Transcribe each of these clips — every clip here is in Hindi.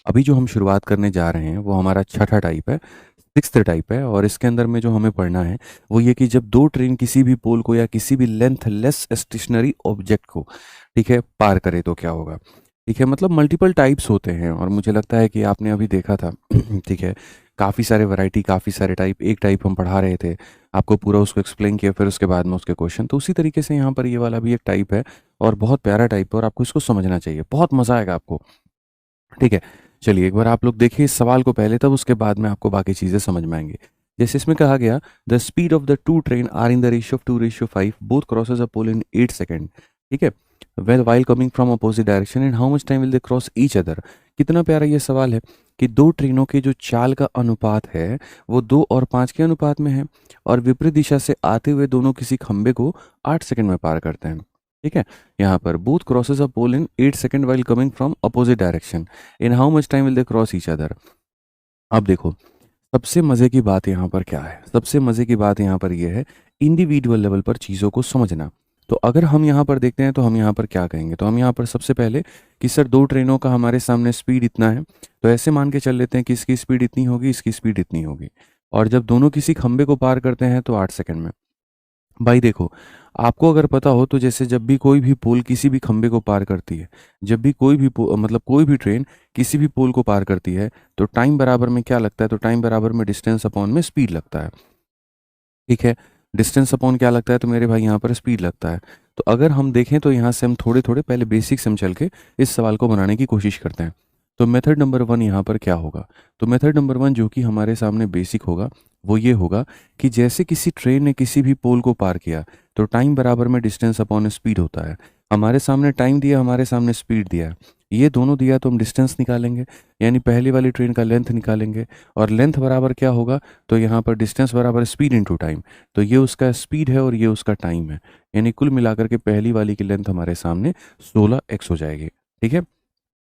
अभी जो हम शुरुआत करने जा रहे हैं वो हमारा छठा टाइप है, सिक्स्थ टाइप है। और इसके अंदर में जो हमें पढ़ना है वो ये कि जब दो ट्रेन किसी भी पोल को या किसी भी लेंथ लेस स्टेशनरी ऑब्जेक्ट को, ठीक है, पार करे तो क्या होगा। ठीक है, मतलब मल्टीपल टाइप्स होते हैं और मुझे लगता है कि आपने अभी देखा था ठीक है, काफ़ी सारे वैरायटी, काफ़ी सारे टाइप। एक टाइप हम पढ़ा रहे थे, आपको पूरा उसको एक्सप्लेन किया, फिर उसके बाद में उसके क्वेश्चन। तो उसी तरीके से यहाँ पर ये वाला भी एक टाइप है और बहुत प्यारा टाइप है और आपको इसको समझना चाहिए, बहुत मज़ा आएगा आपको। ठीक है, चलिए एक बार आप लोग देखिए इस सवाल को पहले, तब उसके बाद में आपको बाकी चीज़ें समझ में आएंगी। जैसे इसमें कहा गया, the speed of the two train are in the ratio of 2:5, both crosses a pole in 8 second. ठीक है, well while coming from opposite direction in how much time will they cross each other. कितना प्यारा ये सवाल है कि दो ट्रेनों के जो चाल का अनुपात है वो 2 और 5 के अनुपात में है और विपरीत दिशा से आते हुए दोनों किसी खंबे को 8 सेकंड में पार करते हैं। ठीक है, यहाँ पर both crosses a pole in 8 second while coming from opposite direction in how much time will they cross each other. अब देखो, सबसे मज़े की बात यहाँ पर क्या है, सबसे मज़े की बात यहाँ पर यह है इंडिविजुअल लेवल पर चीज़ों को समझना। तो अगर हम यहाँ पर देखते हैं तो हम यहाँ पर क्या कहेंगे, तो हम यहाँ पर सबसे पहले कि सर दो ट्रेनों का हमारे सामने स्पीड इतना है, तो ऐसे मान के चल लेते हैं कि इसकी स्पीड इतनी होगी, इसकी स्पीड इतनी होगी। और जब दोनों किसी खंबे को पार करते हैं तो 8 सेकंड में। भाई देखो, आपको अगर पता हो तो जैसे जब भी कोई भी पोल किसी भी खंबे को पार करती है, जब भी कोई भी मतलब कोई भी ट्रेन किसी भी पोल को पार करती है, तो टाइम बराबर में क्या लगता है, तो टाइम बराबर में डिस्टेंस अपॉन में स्पीड लगता है। ठीक है, डिस्टेंस अपॉन क्या लगता है, तो मेरे भाई यहाँ पर स्पीड लगता है। तो अगर हम देखें तो यहाँ से हम थोड़े थोड़े पहले बेसिक से हम चल के इस सवाल को बनाने की कोशिश करते हैं। तो मेथड नंबर 1 यहाँ पर क्या होगा, तो मेथड नंबर 1 जो कि हमारे सामने बेसिक होगा वो ये होगा कि जैसे किसी ट्रेन ने किसी भी पोल को पार किया तो टाइम बराबर में डिस्टेंस अपॉन स्पीड होता है। हमारे सामने टाइम दिया, हमारे सामने स्पीड दिया है, ये दोनों दिया तो हम डिस्टेंस निकालेंगे, यानी पहली वाली ट्रेन का लेंथ निकालेंगे। और लेंथ बराबर क्या होगा, तो यहाँ पर डिस्टेंस बराबर स्पीड इनटू टाइम। तो ये उसका स्पीड है और ये उसका टाइम है, यानी कुल मिलाकर के पहली वाली की लेंथ हमारे सामने 16x हो जाएगी। ठीक है,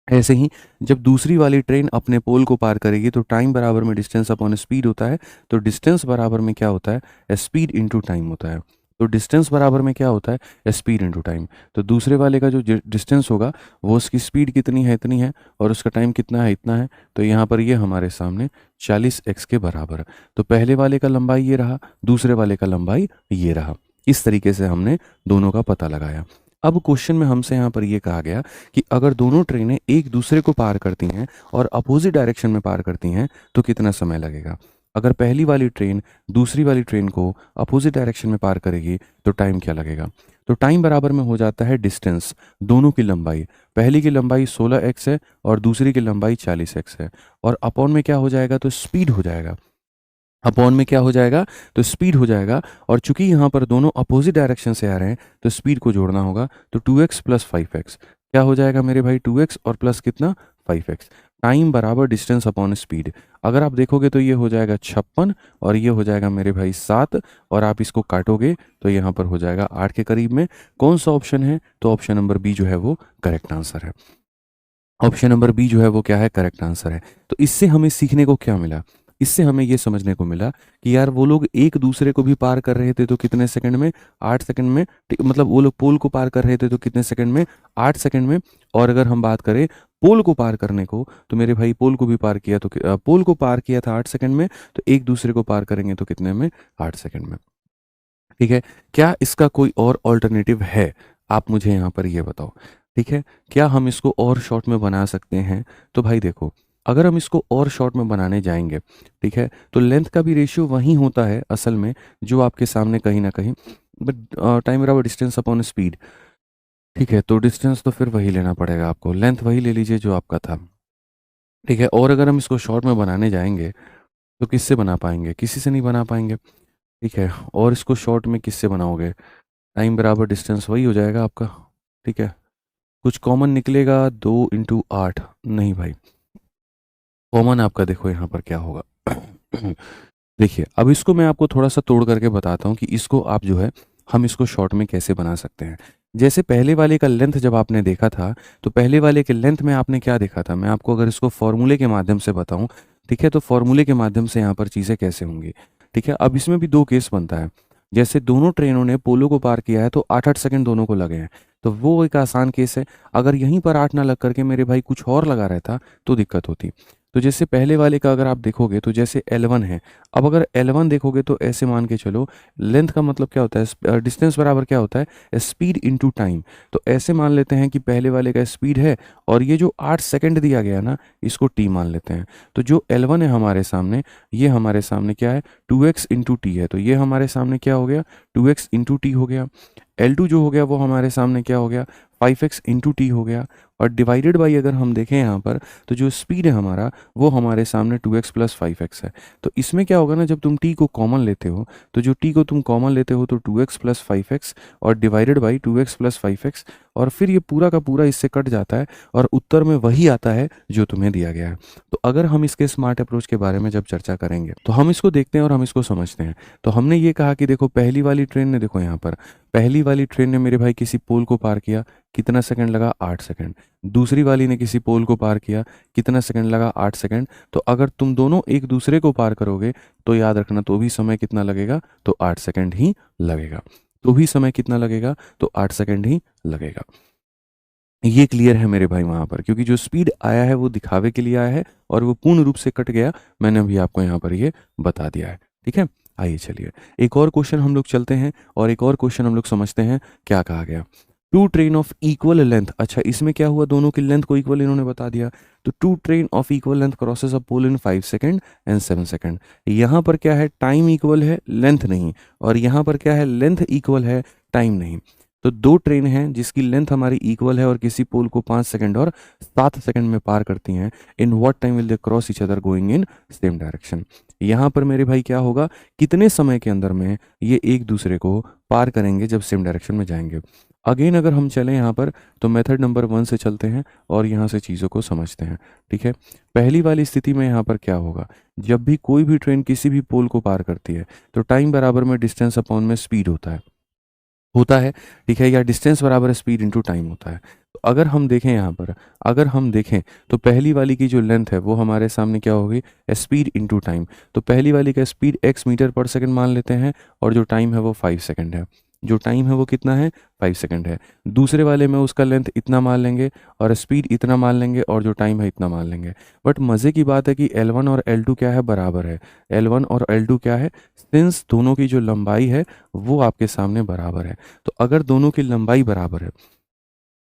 ऐसे ही जब दूसरी वाली ट्रेन अपने पोल को पार करेगी तो टाइम बराबर में डिस्टेंस अपॉन स्पीड होता है। तो डिस्टेंस बराबर में क्या होता है, स्पीड इनटू टाइम होता है। तो डिस्टेंस बराबर में क्या होता है, स्पीड इनटू टाइम। तो दूसरे वाले का जो डिस्टेंस होगा वो उसकी स्पीड कितनी है, इतनी है, और उसका टाइम कितना है, इतना है। तो यहाँ पर ये हमारे सामने 40x के बराबर। तो पहले वाले का लंबाई ये रहा, दूसरे वाले का लंबाई ये रहा। इस तरीके से हमने दोनों का पता लगाया। अब क्वेश्चन में हमसे यहाँ पर ये कहा गया कि अगर दोनों ट्रेनें एक दूसरे को पार करती हैं और अपोजिट डायरेक्शन में पार करती हैं तो कितना समय लगेगा। अगर पहली वाली ट्रेन दूसरी वाली ट्रेन को अपोजिट डायरेक्शन में पार करेगी तो टाइम क्या लगेगा, तो टाइम बराबर में हो जाता है डिस्टेंस, दोनों की लंबाई। पहली की लंबाई 16x है और दूसरी की लंबाई 40x है, और अपॉन में क्या हो जाएगा, तो स्पीड हो जाएगा। अपॉन में क्या हो जाएगा, तो स्पीड हो जाएगा। और चूंकि यहाँ पर दोनों अपोजिट डायरेक्शन से आ रहे हैं तो स्पीड को जोड़ना होगा। तो 2x प्लस 5x क्या हो जाएगा मेरे भाई, 2x और प्लस कितना, 5x। टाइम बराबर डिस्टेंस अपॉन स्पीड। अगर आप देखोगे तो ये हो जाएगा 56 और ये हो जाएगा मेरे भाई 7, और आप इसको काटोगे तो यहाँ पर हो जाएगा 8 के करीब में। कौन सा ऑप्शन है, तो ऑप्शन नंबर बी जो है वो करेक्ट आंसर है। ऑप्शन नंबर बी जो है वो क्या है, करेक्ट आंसर है। तो इससे हमें सीखने को क्या मिला, इससे हमें ये समझने को मिला कि यार वो लोग एक दूसरे को भी पार कर रहे थे तो कितने सेकंड में, 8 सेकंड में। मतलब वो लोग पोल को पार कर रहे थे तो कितने सेकंड में, 8 सेकंड में। और अगर हम बात करें पोल को पार करने को, तो मेरे भाई पोल को भी पार किया, तो पोल को पार किया था 8 सेकंड में, तो एक दूसरे को पार करेंगे तो कितने में, 8 सेकंड में। ठीक है, क्या इसका कोई और ऑल्टरनेटिव है, आप मुझे यहाँ पर ये बताओ। ठीक है, क्या हम इसको और शॉर्ट में बना सकते हैं, तो भाई देखो, अगर हम इसको और शॉर्ट में बनाने जाएंगे, ठीक है, तो लेंथ का भी रेशियो वही होता है असल में जो आपके सामने कहीं ना कहीं, बट टाइम बराबर डिस्टेंस अपॉन स्पीड। ठीक है, तो डिस्टेंस तो फिर वही लेना पड़ेगा आपको, लेंथ वही ले लीजिए जो आपका था। ठीक है, और अगर हम इसको शॉर्ट में बनाने जाएंगे तो किससे बना पाएंगे, किसी से नहीं बना पाएंगे। ठीक है, और इसको शॉर्ट में किससे बनाओगे, टाइम बराबर डिस्टेंस वही हो जाएगा आपका। ठीक है, कुछ कॉमन निकलेगा, 2 × 8, नहीं भाई, कॉमन आपका देखो यहाँ पर क्या होगा देखिए, अब इसको मैं आपको थोड़ा सा तोड़ करके बताता हूँ कि इसको आप जो है हम इसको शॉर्ट में कैसे बना सकते हैं। जैसे पहले वाले का लेंथ जब आपने देखा था, तो पहले वाले के लेंथ में आपने क्या देखा था, मैं आपको अगर इसको फॉर्मूले के माध्यम से बताऊं, ठीक है, तो फॉर्मूले के माध्यम से यहाँ पर चीज़ें कैसे होंगी। ठीक है, अब इसमें भी दो केस बनता है। जैसे दोनों ट्रेनों ने पोलो को पार किया है तो 8-8 सेकंड दोनों को लगे हैं। तो वो एक आसान केस है। अगर यहीं पर 8 ना लग करके मेरे भाई कुछ और लगा रहता तो दिक्कत होती। तो जैसे पहले वाले का अगर आप देखोगे तो जैसे L1 है, अब अगर L1 देखोगे तो ऐसे मान के चलो, लेंथ का मतलब क्या होता है, डिस्टेंस बराबर क्या होता है, स्पीड इनटू टाइम। तो ऐसे मान लेते हैं कि पहले वाले का स्पीड है और ये जो 8 सेकंड दिया गया ना, इसको टी मान लेते हैं। तो जो L1 है हमारे सामने, ये हमारे सामने क्या है, 2x इंटू टी है। तो ये हमारे सामने क्या हो गया, 2x इंटू टी हो गया। L2 जो हो गया वो हमारे सामने क्या हो गया, 5x इंटू टी हो गया। और डिवाइडेड बाई अगर हम देखें यहाँ पर, तो जो स्पीड है हमारा वो हमारे सामने 2x प्लस 5x है। तो इसमें क्या होगा ना, जब तुम t को कॉमन लेते हो, तो जो t को तुम कॉमन लेते हो तो 2x प्लस 5x और divided by 2x plus 5x, और फिर ये पूरा का पूरा इससे कट जाता है और उत्तर में वही आता है जो तुम्हें दिया गया है। तो अगर हम इसके स्मार्ट अप्रोच के बारे में जब चर्चा करेंगे तो हम इसको देखते हैं और हम इसको समझते हैं। तो हमने ये कहा कि देखो पहली वाली ट्रेन ने, देखो यहाँ पर पहली वाली ट्रेन ने मेरे भाई किसी पोल को पार किया, कितना सेकंड लगा, 8 सेकंड। दूसरी वाली ने किसी पोल को पार किया, कितना सेकंड लगा, 8 सेकंड। तो अगर तुम दोनों एक दूसरे को पार करोगे तो याद रखना, तो भी समय कितना लगेगा, तो 8 सेकंड ही लगेगा। तो भी समय कितना लगेगा, तो 8 सेकंड ही लगेगा। ये क्लियर है मेरे भाई वहां पर, क्योंकि जो स्पीड आया है वो दिखावे के लिए आया है और वो पूर्ण रूप से कट गया, मैंने अभी आपको यहाँ पर ये बता दिया है। ठीक है, आइए चलिए एक और क्वेश्चन हम लोग चलते हैं और एक और क्वेश्चन हम लोग समझते हैं क्या कहा गया। Two train of equal length, अच्छा इसमें क्या हुआ, दोनों की लेंथ को इक्वल इन्होंने बता दिया। तो two train of equal length crosses a pole in 5 second and 7 second. यहाँ पर क्या है, टाइम इक्वल है, लेंथ नहीं। और यहाँ पर क्या है, लेंथ इक्वल है, टाइम नहीं। तो दो ट्रेन हैं जिसकी लेंथ हमारी इक्वल है और किसी पोल को 5 सेकंड और 7 सेकंड में पार करती हैं। In what time will they cross each other going in same direction. यहाँ पर मेरे भाई क्या होगा, कितने समय के अंदर में ये एक दूसरे को पार करेंगे जब सेम डायरेक्शन में जाएंगे। अगेन अगर हम चलें यहाँ पर, तो मेथड नंबर 1 से चलते हैं और यहाँ से चीज़ों को समझते हैं। ठीक है, पहली वाली स्थिति में यहाँ पर क्या होगा, जब भी कोई भी ट्रेन किसी भी पोल को पार करती है तो टाइम बराबर में डिस्टेंस अपॉन में स्पीड होता है। ठीक है, या डिस्टेंस बराबर स्पीड इनटू टाइम होता है। तो अगर हम देखें यहाँ पर, अगर हम देखें तो पहली वाली की जो लेंथ है वो हमारे सामने क्या होगी, स्पीड इनटू टाइम। तो पहली वाली का स्पीड x मीटर पर सेकंड मान लेते हैं और जो टाइम है वो 5 सेकंड है। जो टाइम है वो कितना है, 5 सेकंड है। दूसरे वाले में उसका लेंथ इतना मान लेंगे और स्पीड इतना मान लेंगे और जो टाइम है इतना मान लेंगे। बट मज़े की बात है कि L1 और L2 क्या है, बराबर है। L1 और L2 क्या है, सिंस दोनों की जो लंबाई है वो आपके सामने बराबर है। तो अगर दोनों की लंबाई बराबर है,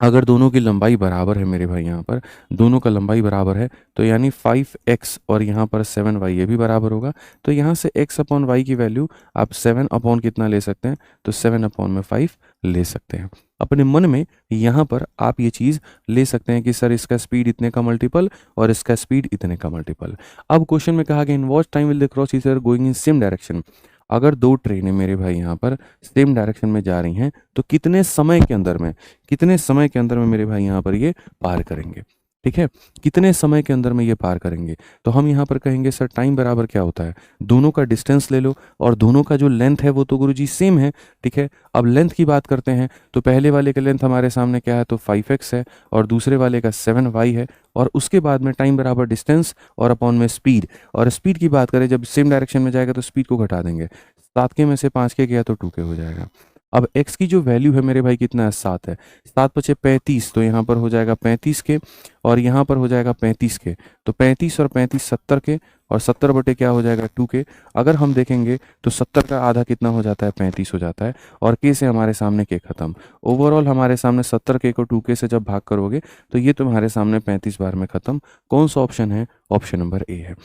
अगर दोनों की लंबाई बराबर है मेरे भाई, यहाँ पर दोनों का लंबाई बराबर है, तो यानी 5x और यहाँ पर 7y ये भी बराबर होगा। तो यहाँ से x अपॉन वाई की वैल्यू आप 7 अपॉन कितना ले सकते हैं, तो 7 अपॉन में 5 ले सकते हैं। अपने मन में यहाँ पर आप ये चीज़ ले सकते हैं कि सर इसका स्पीड इतने का मल्टीपल और इसका स्पीड इतने का मल्टीपल। अब क्वेश्चन में कहा गया in what time will they cross each other going in same direction. अगर दो ट्रेनें मेरे भाई यहाँ पर सेम डायरेक्शन में जा रही हैं तो कितने समय के अंदर में, कितने समय के अंदर में मेरे भाई यहाँ पर ये पार करेंगे। ठीक है, कितने समय के अंदर में ये पार करेंगे। तो हम यहाँ पर कहेंगे सर टाइम बराबर क्या होता है, दोनों का डिस्टेंस ले लो और दोनों का जो लेंथ है वो तो गुरुजी सेम है। ठीक है, अब लेंथ की बात करते हैं तो पहले वाले का लेंथ हमारे सामने क्या है, तो 5x है और दूसरे वाले का 7y है। और उसके बाद में टाइम बराबर डिस्टेंस और अपॉन में स्पीड। और स्पीड की बात करें, जब सेम डायरेक्शन में जाएगा तो स्पीड को घटा देंगे, 7 के में से 5 के गया तो 2 के हो जाएगा। अब x की जो वैल्यू है मेरे भाई कितना है, 7 है। 7 पचे 35, तो यहाँ पर हो जाएगा 35 के और यहाँ पर हो जाएगा 35 के। तो 35 और 35 70 के और 70 बटे क्या हो जाएगा, 2 के। अगर हम देखेंगे तो 70 का आधा कितना हो जाता है, 35 हो जाता है और के से हमारे सामने के खत्म। ओवरऑल हमारे सामने 70 के को 2 के से जब भाग करोगे तो ये तुम्हारे सामने 35 बार में खत्म। कौन सा ऑप्शन है, ऑप्शन नंबर ए है।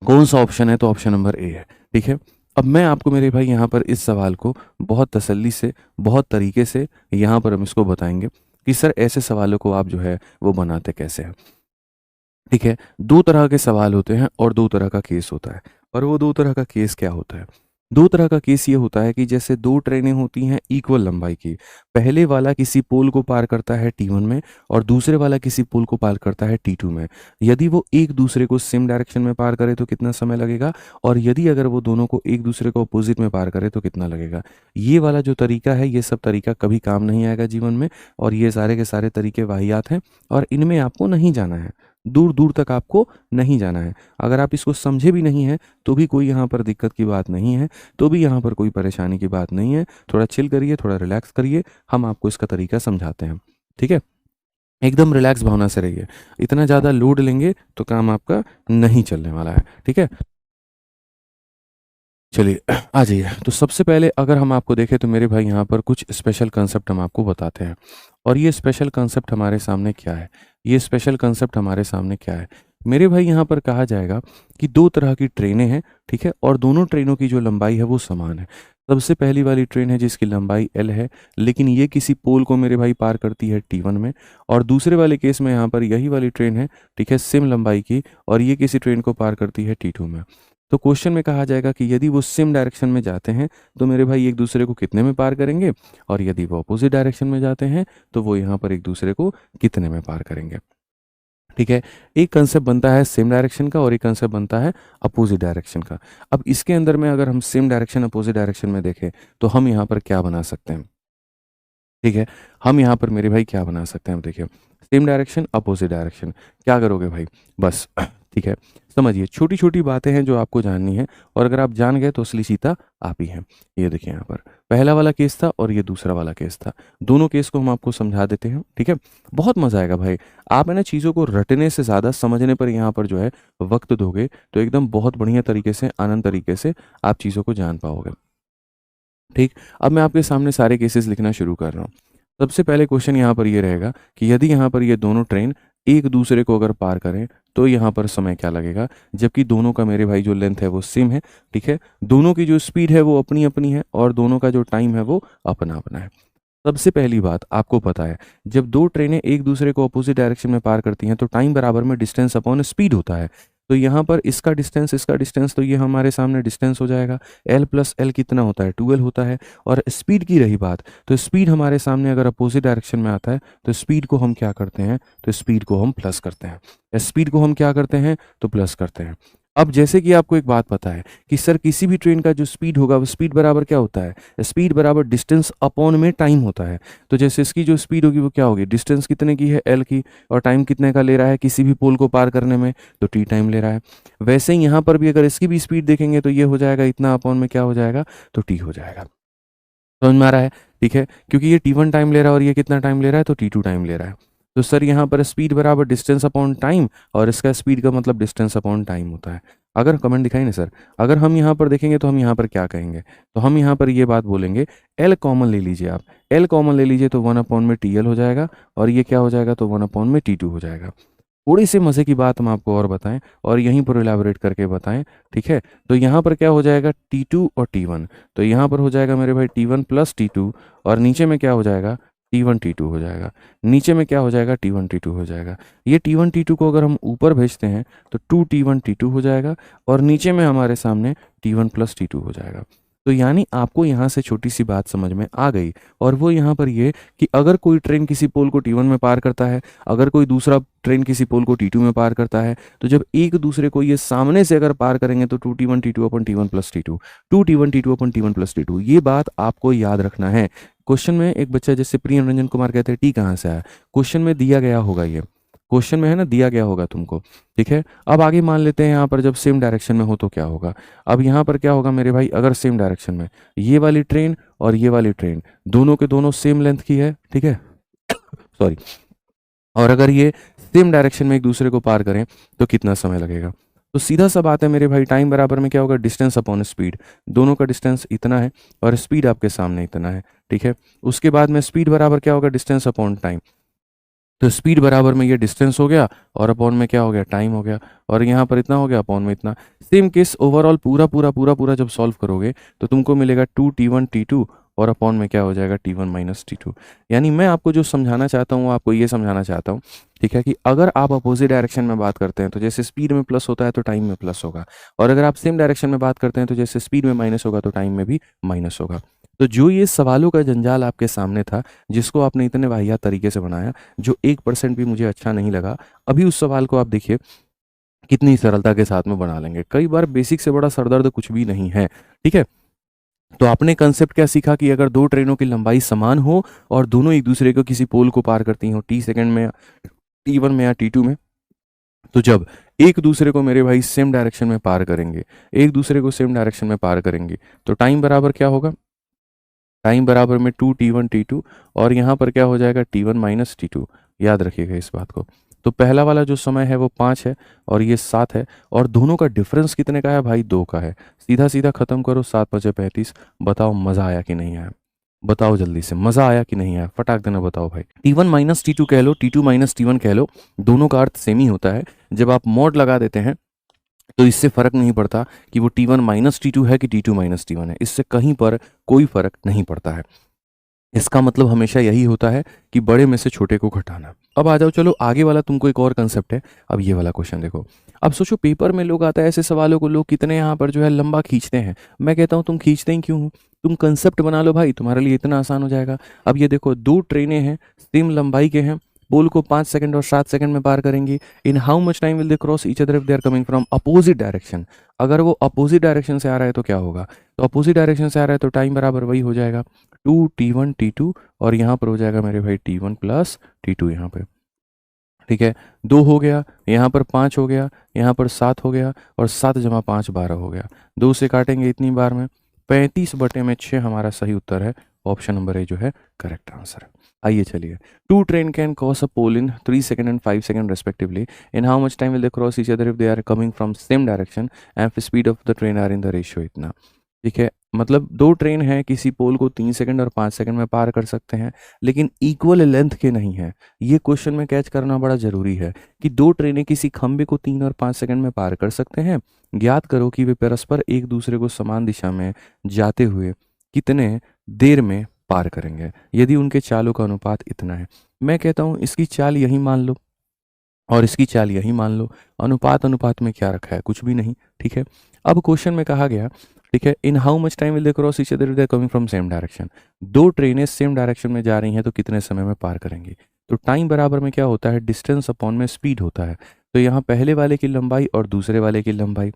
कौन सा ऑप्शन है, तो ऑप्शन नंबर ए है। ठीक है, अब मैं आपको मेरे भाई यहाँ पर इस सवाल को बहुत तसल्ली से, बहुत तरीके से यहाँ पर हम इसको बताएंगे कि सर ऐसे सवालों को आप जो है वो बनाते कैसे हैं। ठीक है, दो तरह के सवाल होते हैं और दो तरह का केस होता है। और वो दो तरह का केस क्या होता है, दो तरह का केस ये होता है कि जैसे दो ट्रेनें होती हैं इक्वल लंबाई की, पहले वाला किसी पोल को पार करता है T1 में और दूसरे वाला किसी पोल को पार करता है T2 में। यदि वो एक दूसरे को सेम डायरेक्शन में पार करे तो कितना समय लगेगा, और यदि अगर वो दोनों को एक दूसरे को अपोजिट में पार करे तो कितना लगेगा। ये वाला जो तरीका है, ये सब तरीका कभी काम नहीं आएगा जीवन में, और ये सारे के सारे तरीके वाहियात हैं और इनमें आपको नहीं जाना है। दूर दूर तक आपको नहीं जाना है। अगर आप इसको समझे भी नहीं हैं तो भी कोई यहाँ पर दिक्कत की बात नहीं है, तो भी यहाँ पर कोई परेशानी की बात नहीं है। थोड़ा चिल करिए, थोड़ा रिलैक्स करिए, हम आपको इसका तरीका समझाते हैं। ठीक है, एकदम रिलैक्स भावना से रहिए। इतना ज़्यादा लोड लेंगे तो काम आपका नहीं चलने वाला है। ठीक है, चलिए आ जाइए। तो सबसे पहले अगर हम आपको देखें तो मेरे भाई यहाँ पर कुछ स्पेशल कंसेप्ट हम आपको बताते हैं। और ये स्पेशल कंसेप्ट हमारे सामने क्या है, ये स्पेशल कंसेप्ट हमारे सामने क्या है मेरे भाई, यहाँ पर कहा जाएगा कि दो तरह की ट्रेनें हैं, ठीक है, और दोनों ट्रेनों की जो लंबाई है वो समान है। सबसे पहली वाली ट्रेन है जिसकी लंबाई एल है, लेकिन ये किसी पोल को मेरे भाई पार करती है T1 में। और दूसरे वाले केस में यहाँ पर यही वाली ट्रेन है, ठीक है, सेम लंबाई की, और ये किसी ट्रेन को पार करती है T2 में। तो क्वेश्चन में कहा जाएगा कि यदि वो सेम डायरेक्शन में जाते हैं तो मेरे भाई एक दूसरे को कितने में पार करेंगे, और यदि वो अपोजिट डायरेक्शन में जाते हैं तो वो यहाँ पर एक दूसरे को कितने में पार करेंगे। ठीक है, एक कंसेप्ट बनता है सेम डायरेक्शन का और एक कंसेप्ट बनता है अपोजिट डायरेक्शन का। अब इसके अंदर में अगर हम सेम डायरेक्शन अपोजिट डायरेक्शन में देखें तो हम यहाँ पर क्या बना सकते हैं। ठीक है, हम यहाँ पर मेरे भाई क्या बना सकते हैं, देखिए सेम डायरेक्शन अपोजिट डायरेक्शन, क्या करोगे भाई, बस ठीक है, समझिए छोटी छोटी बातें हैं जो आपको जाननी है, और अगर आप जान गए तो असली सीता आप ही हैं। ये देखिए यहाँ पर पहला वाला केस था और ये दूसरा वाला केस था, दोनों केस को हम आपको समझा देते हैं। ठीक है, बहुत मजा आएगा भाई, आप है ना चीज़ों को रटने से ज़्यादा समझने पर यहाँ पर जो है वक्त दोगे तो एकदम बहुत बढ़िया तरीके से, आनंद तरीके से आप चीज़ों को जान पाओगे। ठीक, अब मैं आपके सामने सारे केसेस लिखना शुरू कर रहा हूँ। सबसे पहले क्वेश्चन यहाँ पर ये रहेगा कि यदि यहाँ पर ये दोनों ट्रेन एक दूसरे को अगर पार करें तो यहाँ पर समय क्या लगेगा, जबकि दोनों का मेरे भाई जो लेंथ है वो सेम है। ठीक है, दोनों की जो स्पीड है वो अपनी अपनी है और दोनों का जो टाइम है वो अपना अपना है। सबसे पहली बात आपको पता है, जब दो ट्रेनें एक दूसरे को अपोजिट डायरेक्शन में पार करती हैं तो टाइम बराबर में डिस्टेंस अपॉन स्पीड होता है। तो यहाँ पर इसका डिस्टेंस तो ये हमारे सामने डिस्टेंस हो जाएगा, एल प्लस एल कितना होता है, 2L होता है। और स्पीड की रही बात, तो स्पीड हमारे सामने अगर अपोजिट डायरेक्शन में आता है तो स्पीड को हम क्या करते हैं, तो स्पीड को हम प्लस करते हैं, स्पीड को हम क्या करते हैं, तो प्लस करते हैं। अब जैसे कि आपको एक बात पता है कि सर किसी भी ट्रेन का जो स्पीड होगा वो स्पीड बराबर क्या होता है, स्पीड बराबर डिस्टेंस अपॉन में टाइम होता है। तो जैसे इसकी जो स्पीड होगी वो क्या होगी, डिस्टेंस कितने की है, एल की, और टाइम कितने का ले रहा है किसी भी पोल को पार करने में, तो टी टाइम ले रहा है। वैसे ही यहाँ पर भी अगर इसकी भी स्पीड देखेंगे तो ये हो जाएगा इतना अपॉन में क्या हो जाएगा, तो टी हो जाएगा। समझ में आ रहा है, ठीक है, क्योंकि ये T1 टाइम ले रहा है और ये कितना टाइम ले रहा है, तो T2 टाइम ले रहा है। तो सर यहाँ पर स्पीड बराबर डिस्टेंस अपॉन टाइम, और इसका स्पीड का मतलब डिस्टेंस अपॉन टाइम होता है। अगर कमेंट दिखाई ना सर, अगर हम यहाँ पर देखेंगे तो हम यहाँ पर क्या कहेंगे, तो हम यहाँ पर ये बात बोलेंगे, एल कॉमन ले लीजिए, आप एल कॉमन ले लीजिए तो 1 अपॉन में TL हो जाएगा, और ये क्या हो जाएगा, तो 1 अपॉन में T2 हो जाएगा। थोड़ी सी मज़े की बात हम आपको और बताएं और यहीं पर इलाबोरेट करके बताएं। ठीक है, तो यहाँ पर क्या हो जाएगा, T2 और T1, तो यहाँ पर हो जाएगा मेरे भाई T1 प्लस T2, और नीचे में क्या हो जाएगा, T1 T2 हो जाएगा, नीचे में क्या हो जाएगा, T1 T2 हो जाएगा। ये T1 T2 को अगर हम ऊपर भेजते हैं तो 2T1 T2 हो जाएगा, और नीचे में हमारे सामने T1 प्लस T2 हो जाएगा। तो यानी आपको यहाँ से छोटी सी बात समझ में आ गई, और वो यहाँ पर ये कि अगर कोई ट्रेन किसी पोल को T1 में पार करता है, अगर कोई दूसरा ट्रेन किसी पोल को T2 में पार करता है, तो जब एक दूसरे को ये सामने से अगर पार करेंगे तो 2T1 T2 अपन T1 plus T2, 2T1 T2 अपन T1 प्लस T2, ये बात आपको याद रखना है। क्वेश्चन में एक बच्चा जैसे प्रिय रंजन कुमार कहते हैं टी कहाँ से आया, क्वेश्चन में दिया गया होगा, ये क्वेश्चन में है ना, दिया गया होगा तुमको। ठीक है, अब आगे मान लेते हैं यहाँ पर जब सेम डायरेक्शन में हो तो क्या होगा। अब यहाँ पर क्या होगा मेरे भाई, अगर सेम डायरेक्शन में ये वाली ट्रेन और ये वाली ट्रेन दोनों के दोनों सेम लेंथ की है, ठीक है सॉरी, और अगर ये सेम डायरेक्शन में एक दूसरे को पार करें तो कितना समय लगेगा। तो सीधा सा बात है मेरे भाई, टाइम बराबर में क्या होगा, डिस्टेंस अपॉन स्पीड, दोनों का डिस्टेंस इतना है और स्पीड आपके सामने इतना है। ठीक है, उसके बाद में स्पीड बराबर क्या होगा, डिस्टेंस अपॉन टाइम, तो स्पीड बराबर में ये डिस्टेंस हो गया और अपॉन में क्या हो गया, टाइम हो गया, और यहाँ पर इतना हो गया अपॉन में इतना। सेम केस ओवरऑल पूरा पूरा पूरा पूरा जब सॉल्व करोगे तो तुमको मिलेगा 2T1 T2 और अपॉन में क्या हो जाएगा, T1 माइनस T2। यानी मैं आपको जो समझाना चाहता हूँ, आपको ये समझाना चाहता हूँ, ठीक है, कि अगर आप अपोजिट डायरेक्शन में बात करते हैं तो जैसे स्पीड में प्लस होता है तो टाइम में प्लस होगा, और अगर आप सेम डायरेक्शन में बात करते हैं तो जैसे स्पीड में माइनस होगा तो टाइम में भी माइनस होगा। तो जो ये सवालों का जंजाल आपके सामने था, जिसको आपने इतने वाहियात तरीके से बनाया, जो 1% भी मुझे अच्छा नहीं लगा, अभी उस सवाल को आप देखिए कितनी सरलता के साथ में बना लेंगे। कई बार बेसिक से बड़ा सरदर्द कुछ भी नहीं है। ठीक है, तो आपने कंसेप्ट क्या सीखा कि अगर दो ट्रेनों की लंबाई समान हो और दोनों एक दूसरे को किसी पोल को पार करती हो T सेकंड में, T1 में या T2 में, तो जब एक दूसरे को मेरे भाई सेम डायरेक्शन में पार करेंगे, एक दूसरे को सेम डायरेक्शन में पार करेंगे, तो टाइम बराबर क्या होगा, टाइम बराबर में 2t1 t2, और यहाँ पर क्या हो जाएगा t1 - t2। याद रखिएगा इस बात को। तो पहला वाला जो समय है वो 5 है और ये 7 है, और दोनों का डिफरेंस कितने का है भाई, 2 का है। सीधा सीधा खत्म करो, 7×5 = 35। बताओ मजा आया कि नहीं आया, बताओ जल्दी से, मजा आया कि नहीं आया, फटाक देना बताओ भाई। t1 - t2 कह लो, t2 - t1 कह लो, दोनों का अर्थ सेम ही होता है। जब आप मॉड लगा देते हैं तो इससे फर्क नहीं पड़ता कि वो t1 - t2 है कि t2 - t1 है, इससे कहीं पर कोई फर्क नहीं पड़ता है। इसका मतलब हमेशा यही होता है कि बड़े में से छोटे को घटाना। अब आ जाओ, चलो आगे वाला तुमको एक और कंसेप्ट है। अब ये वाला क्वेश्चन देखो। अब सोचो पेपर में लोग आता है ऐसे सवालों को लोग कितने यहाँ पर जो है लंबा खींचते हैं। मैं कहता हूँ तुम खींचते ही क्यों हो, तुम कंसेप्ट बना लो भाई, तुम्हारे लिए इतना आसान हो जाएगा। अब ये देखो, दो ट्रेनें हैं, सेम लंबाई के हैं, पोल को 5 सेकंड और 7 सेकंड में पार करेंगी। In how much time will they cross each other if they are coming from opposite direction. अगर वो अपोजिट डायरेक्शन से आ रहा है तो क्या होगा, तो अपोजिट डायरेक्शन से आ रहा है तो टाइम बराबर वही हो जाएगा 2t1 t2, और यहाँ पर हो जाएगा मेरे भाई t1 + t2 यहाँ पे। ठीक है, 2 हो गया, यहाँ पर 5 हो गया, यहाँ पर 7 हो गया, और 7 × 5 12 हो गया। 2 से काटेंगे इतनी बार में, 35/6 हमारा सही उत्तर है। ऑप्शन नंबर ए जो है करेक्ट आंसर है। आइए चलिए, two train can cross a pole in 3 second and 5 second respectively. In how much time will they cross each other if they are coming from same direction and speed of the train are in the ratio इतना। ठीक है, मतलब दो ट्रेन हैं, किसी पोल को 3 सेकंड और 5 सेकंड में पार कर सकते हैं, लेकिन इक्वल लेंथ के नहीं है। ये क्वेश्चन में कैच करना बड़ा जरूरी है कि दो ट्रेनें किसी खंबे को 3 और 5 सेकंड में पार कर सकते हैं। ज्ञात करो कि वे परस्पर एक दूसरे को समान दिशा में जाते हुए कितने देर में पार करेंगे यदि उनके चालों का अनुपात इतना है। मैं कहता हूं इसकी चाल यही मान लो और इसकी चाल यही मान लो। अनुपात अनुपात में क्या रखा है, कुछ भी नहीं। ठीक है, अब क्वेश्चन में कहा गया, ठीक है, in how much time will they cross each other if they are coming from same direction. दो ट्रेनें सेम डायरेक्शन में जा रही हैं तो कितने समय में पार करेंगी। तो टाइम बराबर में क्या होता है, डिस्टेंस अपॉन में स्पीड होता है। तो यहाँ पहले वाले की लंबाई और दूसरे वाले की लंबाई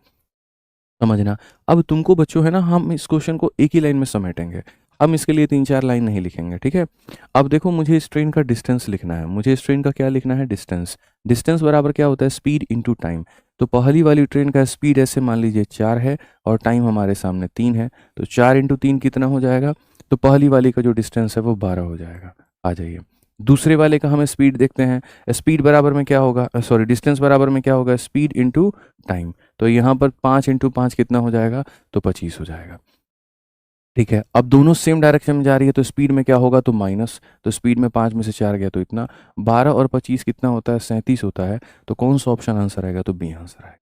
समझना। अब तुमको बच्चों है ना, हम इस क्वेश्चन को एक ही लाइन में समेटेंगे, हम इसके लिए 3-4 लाइन नहीं लिखेंगे। ठीक है, अब देखो मुझे इस ट्रेन का डिस्टेंस लिखना है, मुझे इस ट्रेन का क्या लिखना है, डिस्टेंस। डिस्टेंस बराबर क्या होता है, स्पीड इंटू टाइम। तो पहली वाली ट्रेन का स्पीड ऐसे मान लीजिए 4 है और टाइम हमारे सामने 3 है, तो 4 × 3 कितना हो जाएगा, तो पहली वाली का जो डिस्टेंस है वो 12 हो जाएगा। आ जाइए, दूसरे वाले का हमें स्पीड देखते हैं। स्पीड बराबर में क्या होगा, सॉरी डिस्टेंस बराबर में क्या होगा, स्पीड इंटू टाइम। तो यहाँ पर 5 × 5 कितना हो जाएगा, तो 25 हो जाएगा। ठीक है, अब दोनों सेम डायरेक्शन में जा रही है तो स्पीड में क्या होगा, तो माइनस। तो स्पीड में 5 में से 4 गया तो इतना, 12 और 25 कितना होता है, 37 होता है। तो कौन सा ऑप्शन आंसर आएगा, तो बी आंसर आएगा।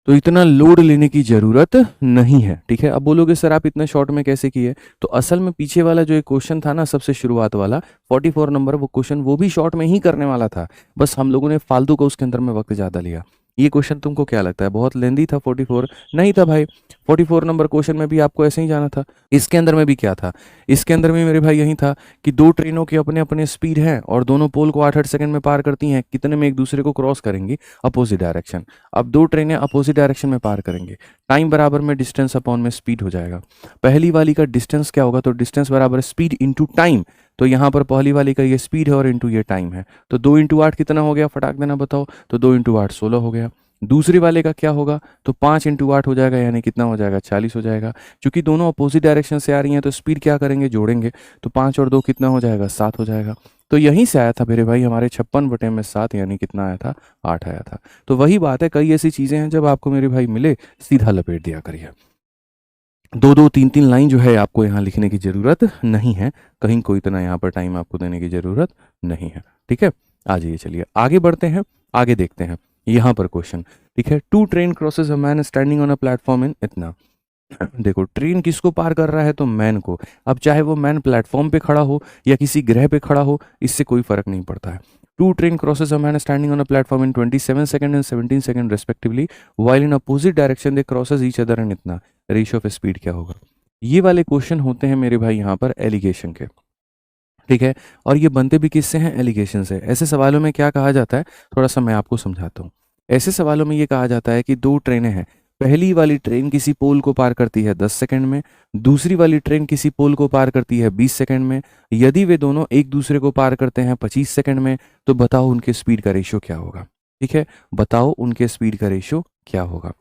तो इतना लोड लेने की जरूरत नहीं है। ठीक है, अब बोलोगे सर आप इतने शॉर्ट में कैसे किए, तो असल में पीछे वाला जो एक क्वेश्चन था ना, सबसे शुरुआत वाला 44 नंबर, वो क्वेश्चन वो भी शॉर्ट में ही करने वाला था, बस हम लोगों ने फालतू का उसके अंदर में वक्त ज़्यादा लिया। ये क्वेश्चन तुमको क्या लगता है बहुत लेंदी था 44? नहीं था भाई, 44 नंबर क्वेश्चन में भी आपको ऐसे ही जाना था। इसके अंदर में भी क्या था, इसके अंदर में मेरे भाई यही था कि दो ट्रेनों के अपने अपने स्पीड हैं और दोनों पोल को 8-8 सेकंड में पार करती हैं, कितने में एक दूसरे को क्रॉस करेंगी, अपोजिट डायरेक्शन। अब दो ट्रेनें अपोजिट डायरेक्शन में पार करेंगे, टाइम बराबर में डिस्टेंस अपॉन में स्पीड हो जाएगा। पहली वाली का डिस्टेंस क्या होगा, तो डिस्टेंस बराबर स्पीड इंटू टाइम। तो यहाँ पर पहली वाली का ये स्पीड है और इंटू ये टाइम है, तो 2 × 8 कितना हो गया, फटाक देना बताओ, तो 2 × 8 16 हो गया। दूसरी वाले का क्या होगा, तो 5 × 8 हो जाएगा, यानी कितना हो जाएगा, 40 हो जाएगा। क्योंकि दोनों अपोजिट डायरेक्शन से आ रही हैं तो स्पीड क्या करेंगे, जोड़ेंगे, तो 5 और 2 कितना हो जाएगा, 7 हो जाएगा। तो यहीं से आया था मेरे भाई हमारे 56/7, यानी कितना आया था, 8 आया था। तो वही बात है, कई ऐसी चीज़ें हैं जब आपको मेरे भाई मिले सीधा लपेट दिया करिए। 2-2 3-3 लाइन जो है आपको यहाँ लिखने की ज़रूरत नहीं है, कहीं कोई इतना यहाँ पर टाइम आपको देने की ज़रूरत नहीं है। ठीक है, आ जाइए चलिए आगे बढ़ते हैं, आगे देखते हैं यहाँ पर क्वेश्चन। ठीक है, two train crosses a man standing on a platform in इतना। देखो ट्रेन किसको पार कर रहा है, तो मैन को। अब चाहे वो मैन प्लेटफॉर्म पे खड़ा हो या किसी ग्रह पे खड़ा हो, इससे कोई फर्क नहीं पड़ता है। Two train crosses a man standing on a platform in 27 second and 17 second respectively while in opposite direction they crosses each other in इतना। रेशियो ऑफ स्पीड क्या होगा। ये वाले क्वेश्चन होते हैं मेरे भाई यहाँ पर एलिगेशन के। ठीक है, और ये बनते भी किससे हैं, एलिगेशन से। ऐसे सवालों में क्या कहा जाता है, थोड़ा सा मैं आपको समझाता हूँ। ऐसे सवालों में ये कहा जाता है कि दो ट्रेनें हैं, पहली वाली ट्रेन किसी पोल को पार करती है 10 सेकंड में, दूसरी वाली ट्रेन किसी पोल को पार करती है 20 सेकंड में। यदि वे दोनों एक दूसरे को पार करते हैं 25 सेकंड में, तो बताओ उनके स्पीड का रेशियो क्या होगा। ठीक है, बताओ उनके स्पीड का रेशियो क्या होगा।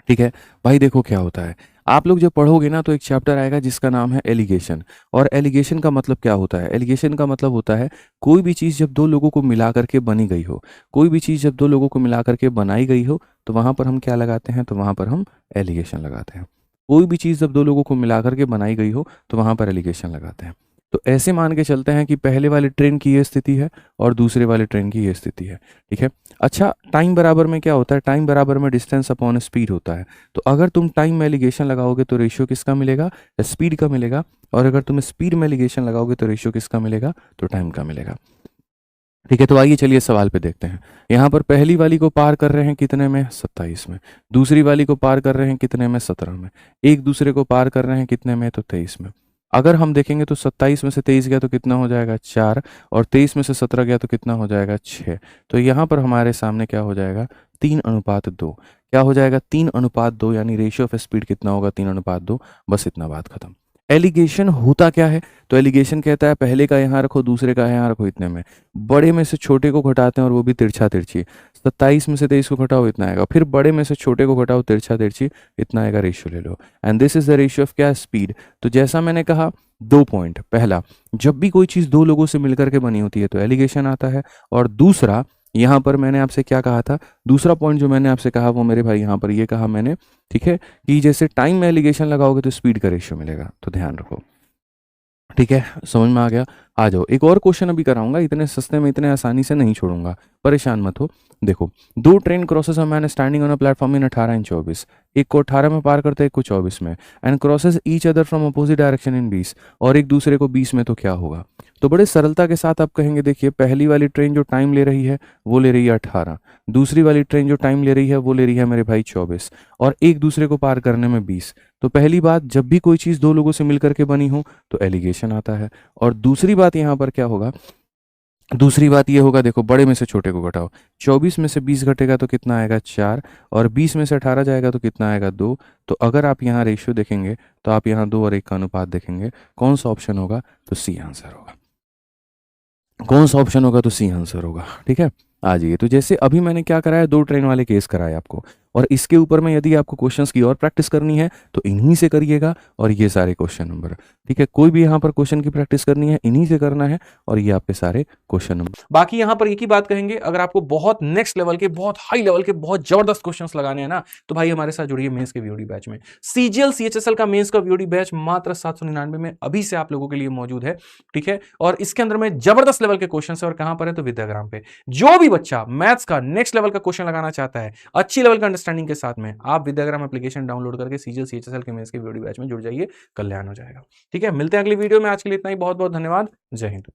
ठीक है भाई, देखो क्या होता है, आप लोग जब पढ़ोगे ना तो एक चैप्टर आएगा जिसका नाम है एलिगेशन। और एलिगेशन का मतलब क्या होता है, एलिगेशन का मतलब होता है कोई भी चीज़ जब दो लोगों को मिला करके बनी गई हो, कोई भी चीज़ जब दो लोगों को मिला करके बनाई गई हो, तो वहां पर हम क्या लगाते हैं, तो वहां पर हम एलिगेशन लगाते हैं। कोई भी चीज़ जब दो लोगों को मिला करके बनाई गई हो तो वहां पर एलिगेशन लगाते हैं। तो ऐसे मान के चलते हैं कि पहले वाले ट्रेन की ये स्थिति है और दूसरे वाले ट्रेन की ये स्थिति है। ठीक है, अच्छा टाइम बराबर में क्या होता है, टाइम बराबर में डिस्टेंस अपॉन स्पीड होता है। तो अगर तुम टाइम में एलिगेशन लगाओगे तो रेशियो किसका मिलेगा, स्पीड का मिलेगा। और अगर तुम स्पीड में एलिगेशन लगाओगे तो रेशियो किसका मिलेगा, तो टाइम का मिलेगा। ठीक है, तो आइए चलिए सवाल पे देखते हैं। यहाँ पर पहली वाली को पार कर रहे हैं कितने में, 27 में। दूसरी वाली को पार कर रहे हैं कितने में, 17 में। एक दूसरे को पार कर रहे हैं कितने में, तो 23 में। अगर हम देखेंगे तो 27 में से 23 गया तो कितना हो जाएगा, 4। और 23 में से 17 गया तो कितना हो जाएगा, 6। तो यहाँ पर हमारे सामने क्या हो जाएगा, 3:2। क्या हो जाएगा, 3:2, यानी रेशियो ऑफ स्पीड कितना होगा, 3:2। बस इतना बात खत्म। एलिगेशन होता क्या है, तो एलिगेशन कहता है पहले का यहाँ रखो दूसरे का यहाँ रखो इतने में, बड़े में से छोटे को घटाते हैं और वो भी तिरछा तिरछी। 27 में से 23 को घटाओ इतना आएगा, फिर बड़े में से छोटे को घटाओ तिरछा तिरछी, इतना आएगा, रेशियो ले लो। And this is the ratio of क्या, स्पीड। तो जैसा मैंने कहा, 2 पॉइंट, पहला जब भी कोई चीज़ दो लोगों से मिलकर के बनी होती है तो एलिगेशन आता है। और दूसरा, यहाँ पर मैंने आपसे क्या कहा था, दूसरा पॉइंट जो मैंने आपसे कहा वो मेरे भाई यहाँ पर ये कहा मैंने, ठीक है, कि जैसे टाइम में एलिगेशन लगाओगे तो स्पीड का रेशियो मिलेगा, तो ध्यान रखो। ठीक है, समझ में आ गया। आ जाओ, एक और क्वेश्चन अभी कराऊंगा, इतने सस्ते में इतने आसानी से नहीं छोड़ूंगा, परेशान मत हो। देखो, दो train crosses a man standing on a platform in 18 and 24। एक को 18 में पार करते हैं, एक को 24 में। And crosses each other from opposite direction इन 20, और एक दूसरे को 20 में, तो क्या होगा। तो बड़े सरलता के साथ आप कहेंगे, देखिए पहली वाली ट्रेन जो टाइम ले रही है वो ले रही है 18, दूसरी वाली ट्रेन जो टाइम ले रही है वो ले रही है मेरे भाई 24, और एक दूसरे को पार करने में 20। तो पहली बात, जब भी कोई चीज़ दो लोगों से मिलकर के बनी हो तो एलिगेशन आता है। और दूसरी बात यहाँ पर क्या होगा, दूसरी बात ये होगा, देखो बड़े में से छोटे को घटाओ, 24 में से 20 घटेगा तो कितना आएगा, 4। और 20 में से 18 जाएगा तो कितना आएगा, 2। तो अगर आप यहाँ रेशियो देखेंगे तो आप यहाँ 2 और 1 का अनुपात देखेंगे, कौन सा ऑप्शन होगा, तो सी आंसर होगा। कौन सा ऑप्शन होगा, तो सी आंसर होगा। ठीक है, आ जाइए। तो जैसे अभी मैंने क्या कराया, दो ट्रेन वाले केस कराए आपको, और इसके ऊपर में यदि आपको क्वेश्चंस की और प्रैक्टिस करनी है तो इन्हीं से करिएगा, और ये सारे क्वेश्चन नंबर। ठीक है, कोई भी यहाँ पर क्वेश्चन की प्रैक्टिस करनी है इन्हीं से करना है, और ये आपके सारे क्वेश्चन नंबर। बाकी यहाँ पर एक ही बात कहेंगे, अगर आपको बहुत नेक्स्ट लेवल के, बहुत हाई लेवल के, बहुत जबरदस्त क्वेश्चंस लगाने हैं ना, तो भाई हमारे साथ जुड़िए मेंस के वीओडी बैच में। सीजीएल सीएचएसएल का मेंस का वीओडी बैच मात्र 799 में अभी से आप लोगों के लिए मौजूद है। ठीक है, और इसके अंदर में जबरदस्त लेवल के क्वेश्चन है, और कहां पर है, तो विद्याग्राम पे। जो भी बच्चा मैथ्स का नेक्स्ट लेवल का क्वेश्चन लगाना चाहता है अच्छी लेवल का अंडरस्टैंडिंग के साथ में, आप विद्याग्राम एप्लीकेशन डाउनलोड करके सीजीएल सीएचएसएल के मेंस के वीडियो बैच में जुड़ जाइए, कल्याण हो जाएगा। ठीक है, मिलते हैं अगली वीडियो में। आज के लिए इतना ही, बहुत बहुत धन्यवाद, जय हिंद।